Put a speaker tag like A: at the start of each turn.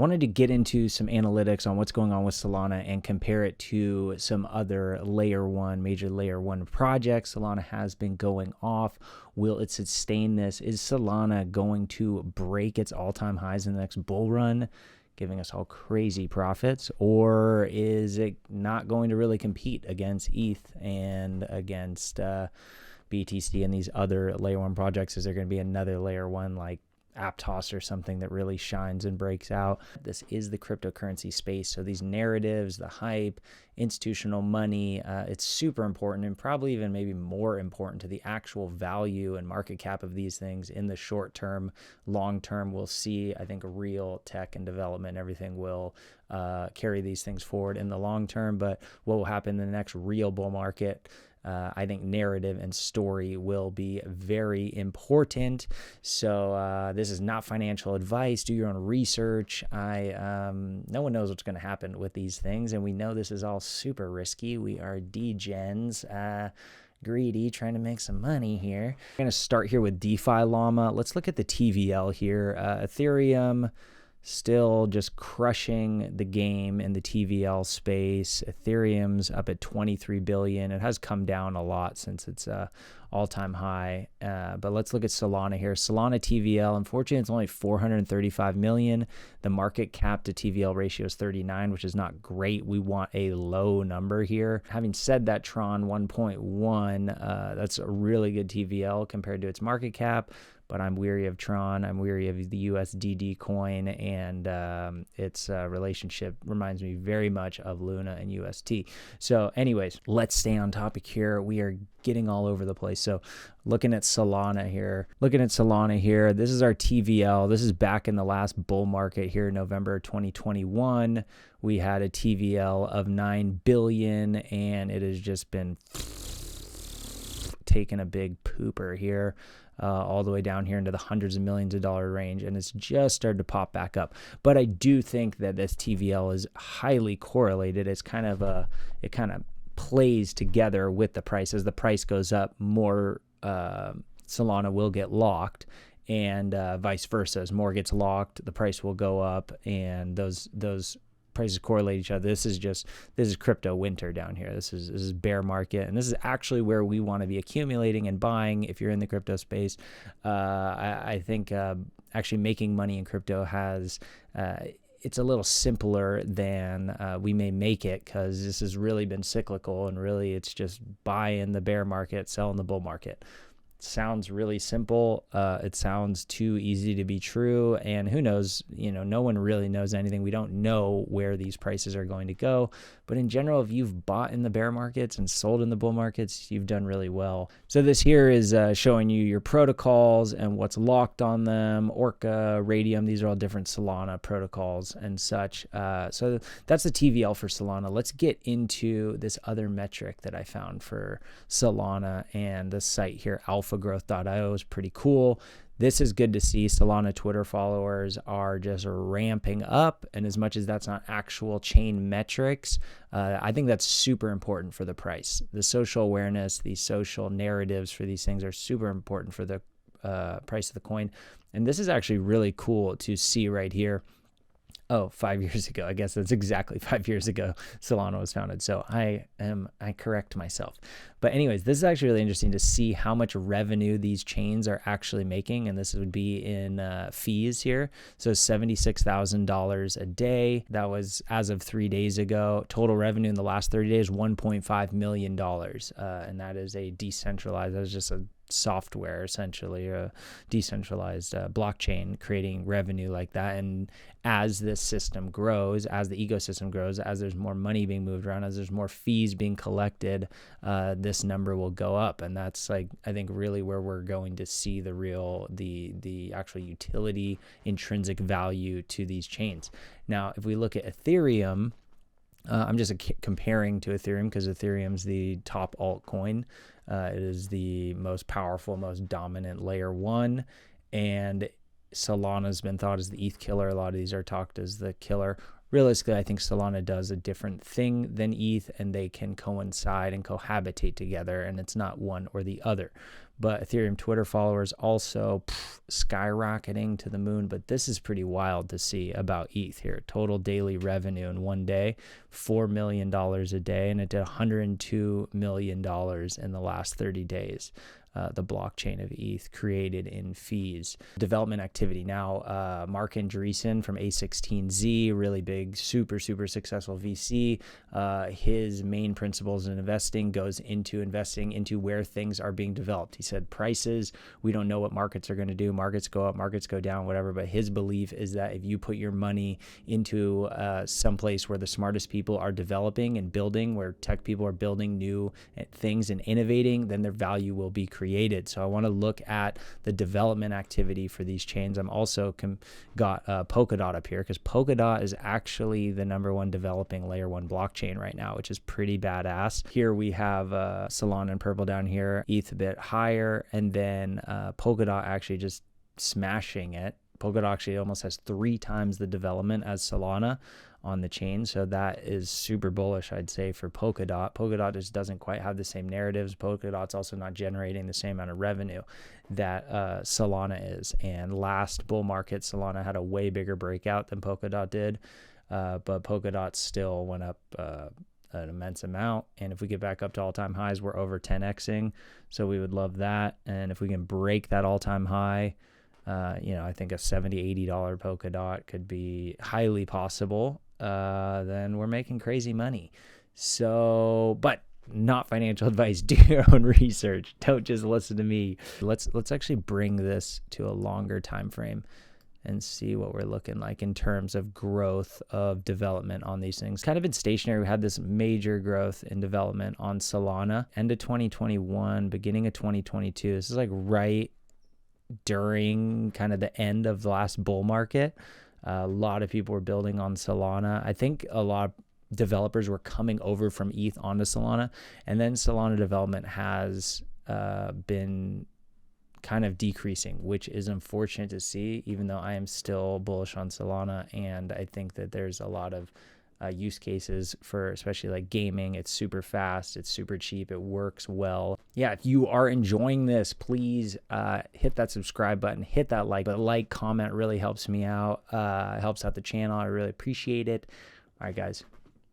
A: wanted to get into some analytics on what's going on with Solana and compare it to some other major layer one projects. Solana has been going off. Will it sustain this? Is Solana going to break its all-time highs in the next bull run, giving us all crazy profits, or is it not going to really compete against ETH and against BTC and these other layer one projects? Is there going to be another layer one like Aptos or something that really shines and breaks out? This is the cryptocurrency space, so these narratives, the hype, institutional money, it's super important, and probably even maybe more important to the actual value and market cap of these things in the short term. Long term, we'll see, I think, real tech and development, everything will carry these things forward in the long term. But what will happen in the next real bull market, I think narrative and story will be very important. So this is not financial advice. Do your own research. No one knows what's going to happen with these things, and we know this is all super risky. We are degens, greedy, trying to make some money here. I'm going to start here with DeFi Llama. Let's look at the TVL here. Ethereum still just crushing the game in the TVL space. Ethereum's up at 23 billion. It has come down a lot since its all-time high. But let's look at Solana here. Solana TVL, unfortunately, it's only 435 million. The market cap to TVL ratio is 39, which is not great. We want a low number here. Having said that, Tron 1.1, that's a really good TVL compared to its market cap. But I'm weary of Tron. I'm weary of the USDD coin, and its relationship reminds me very much of Luna and UST. So anyways, let's stay on topic here. We are getting all over the place. So looking at Solana here, this is our TVL. This is back in the last bull market here, November 2021. We had a TVL of 9 billion, and it has just been taking a big pooper here. All the way down here into the hundreds of millions of dollar range, and it's just started to pop back up. But I do think that this TVL is highly correlated. It kind of plays together with the price. As the price goes up, more Solana will get locked, and vice versa. As more gets locked, the price will go up, and those prices correlate each other. This is crypto winter down here. This is bear market, and this is actually where we want to be accumulating and buying if you're in the crypto space. I think actually making money in crypto has it's a little simpler than we may make it, because this has really been cyclical, and really it's just buy in the bear market, sell in the bull market. Sounds really simple. It sounds too easy to be true, and who knows, no one really knows anything. We don't know where these prices are going to go, but in general, if you've bought in the bear markets and sold in the bull markets, you've done really well. So this here is showing you your protocols and what's locked on them. Orca, Radium, these are all different Solana protocols and such. So that's the TVL for Solana. Let's get into this other metric that I found for Solana, and the site here, alphagrowth.io, is pretty cool. This is good to see. Solana Twitter followers are just ramping up, and as much as that's not actual chain metrics, I think that's super important for the price. The social awareness, the social narratives for these things are super important for the price of the coin, and this is actually really cool to see right here. Oh, 5 years ago. I guess that's exactly 5 years ago Solana was founded. So I correct myself. But anyways, this is actually really interesting to see how much revenue these chains are actually making. And this would be in fees here. So $76,000 a day. That was as of 3 days ago. Total revenue in the last 30 days, $1.5 million. And that is a decentralized, that was just a software, essentially, a decentralized blockchain creating revenue like that. And as this system grows, as the ecosystem grows, as there's more money being moved around, as there's more fees being collected, this number will go up. And that's, like, I think really where we're going to see the actual utility, intrinsic value to these chains. Now, if we look at Ethereum, I'm just comparing to Ethereum because Ethereum's the top altcoin. It is the most powerful, most dominant layer one, and Solana's been thought as the ETH killer. A lot of these are talked as the killer. Realistically, I think Solana does a different thing than ETH, and they can coincide and cohabitate together, and it's not one or the other. But Ethereum Twitter followers also skyrocketing to the moon. But this is pretty wild to see about ETH here. Total daily revenue in one day, $4 million a day, and it did $102 million in the last 30 days. The blockchain of ETH created in fees. Development activity. Now, Mark Andreessen from A16Z, really big, super successful VC. His main principles in investing goes into investing into where things are being developed. He said prices, we don't know what markets are going to do. Markets go up, markets go down, whatever. But his belief is that if you put your money into someplace where the smartest people are developing and building, where tech people are building new things and innovating, then their value will be created. So I want to look at the development activity for these chains. I'm also got Polkadot up here because Polkadot is actually the #1 developing layer 1 blockchain right now, which is pretty badass. Here we have Solana and purple down here, ETH a bit higher, and then Polkadot actually just smashing it. Polkadot actually almost has 3 times the development as Solana on the chain. So that is super bullish, I'd say, for Polkadot. Polkadot just doesn't quite have the same narratives. Polkadot's also not generating the same amount of revenue that Solana is. And last bull market, Solana had a way bigger breakout than Polkadot did. But Polkadot still went up an immense amount. And if we get back up to all-time highs, we're over 10xing. So we would love that. And if we can break that all-time high, I think a $70, $80 Polkadot could be highly possible. Then we're making crazy money. So, but not financial advice. Do your own research. Don't just listen to me. Let's actually bring this to a longer time frame and see what we're looking like in terms of growth of development on these things. Kind of been stationary. We had this major growth in development on Solana, end of 2021, beginning of 2022. This is like right during kind of the end of the last bull market. A lot of people were building on Solana. I think a lot of developers were coming over from ETH onto Solana, and then Solana development has been kind of decreasing, which is unfortunate to see, even though I am still bullish on Solana. And I think that there's a lot of use cases for especially like gaming. It's super fast, it's super cheap, it works well. Yeah, if you are enjoying this, please hit that subscribe button, hit that like. But comment really helps me out, helps out the channel. I really appreciate it. All right, guys.